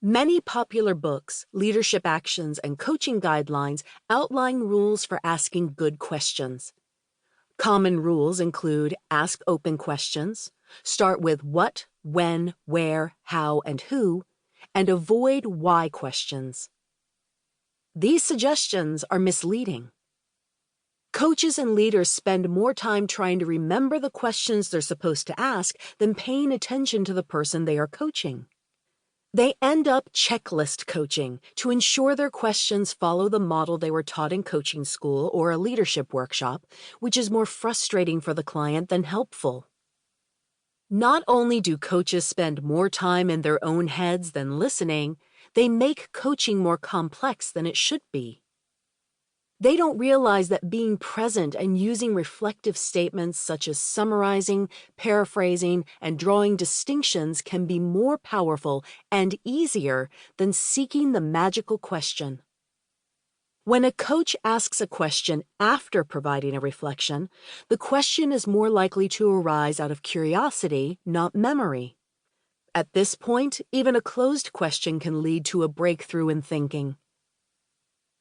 Many popular books, leadership actions, and coaching guidelines outline rules for asking good questions. Common rules include ask open questions, start with what, when, where, how, and who, and avoid why questions. These suggestions are misleading. Coaches and leaders spend more time trying to remember the questions they're supposed to ask than paying attention to the person they are coaching. They end up checklist coaching to ensure their questions follow the model they were taught in coaching school or a leadership workshop, which is more frustrating for the client than helpful. Not only do coaches spend more time in their own heads than listening, they make coaching more complex than it should be. They don't realize that being present and using reflective statements such as summarizing, paraphrasing, and drawing distinctions can be more powerful and easier than seeking the magical question. When a coach asks a question after providing a reflection, the question is more likely to arise out of curiosity, not memory. At this point, even a closed question can lead to a breakthrough in thinking.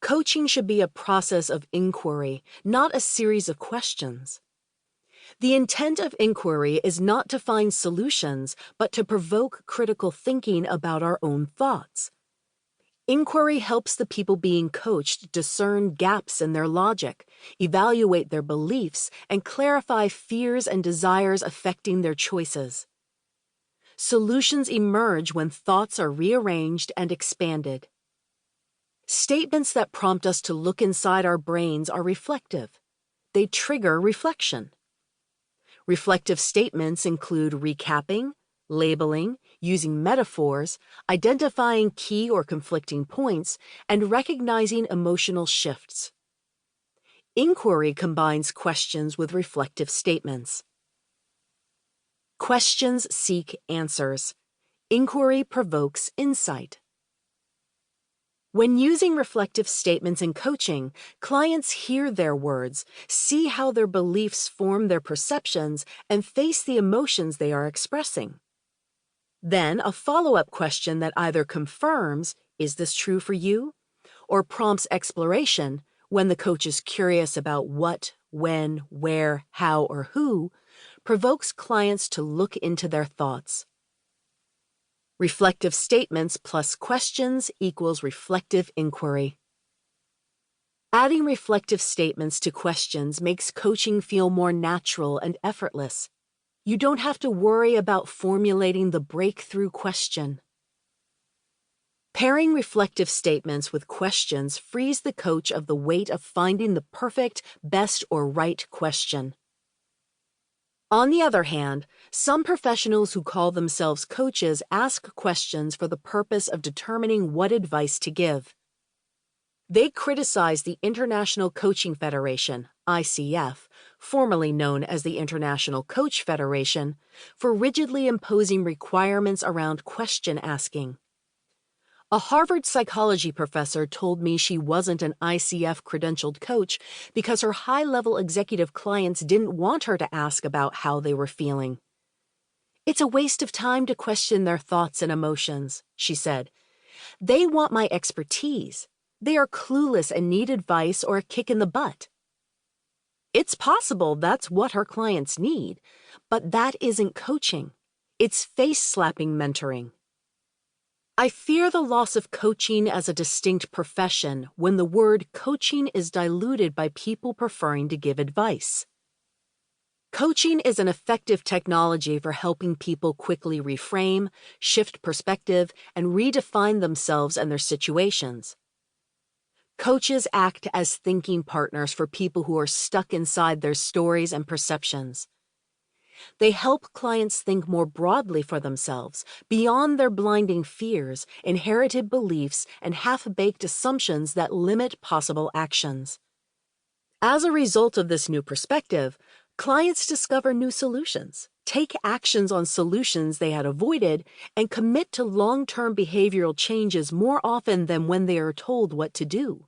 Coaching should be a process of inquiry, not a series of questions. The intent of inquiry is not to find solutions, but to provoke critical thinking about our own thoughts. Inquiry helps the people being coached discern gaps in their logic, evaluate their beliefs, and clarify fears and desires affecting their choices. Solutions emerge when thoughts are rearranged and expanded. Statements that prompt us to look inside our brains are reflective. They trigger reflection. Reflective statements include recapping, labeling, using metaphors, identifying key or conflicting points, and recognizing emotional shifts. Inquiry combines questions with reflective statements. Questions seek answers. Inquiry provokes insight. When using reflective statements in coaching, clients hear their words, see how their beliefs form their perceptions, and face the emotions they are expressing. Then, a follow-up question that either confirms, "Is this true for you?" or prompts exploration when the coach is curious about what, when, where, how, or who, provokes clients to look into their thoughts. Reflective statements plus questions equals reflective inquiry. Adding reflective statements to questions makes coaching feel more natural and effortless. You don't have to worry about formulating the breakthrough question. Pairing reflective statements with questions frees the coach of the weight of finding the perfect, best, or right question. On the other hand, some professionals who call themselves coaches ask questions for the purpose of determining what advice to give. They criticize the International Coaching Federation, ICF, formerly known as the International Coach Federation, for rigidly imposing requirements around question asking. A Harvard psychology professor told me she wasn't an ICF-credentialed coach because her high-level executive clients didn't want her to ask about how they were feeling. "It's a waste of time to question their thoughts and emotions," she said. "They want my expertise. They are clueless and need advice or a kick in the butt." It's possible that's what her clients need, but that isn't coaching. It's face-slapping mentoring. I fear the loss of coaching as a distinct profession when the word coaching is diluted by people preferring to give advice. Coaching is an effective technology for helping people quickly reframe, shift perspective, and redefine themselves and their situations. Coaches act as thinking partners for people who are stuck inside their stories and perceptions. They help clients think more broadly for themselves, beyond their blinding fears, inherited beliefs, and half-baked assumptions that limit possible actions. As a result of this new perspective, clients discover new solutions, take actions on solutions they had avoided, and commit to long-term behavioral changes more often than when they are told what to do.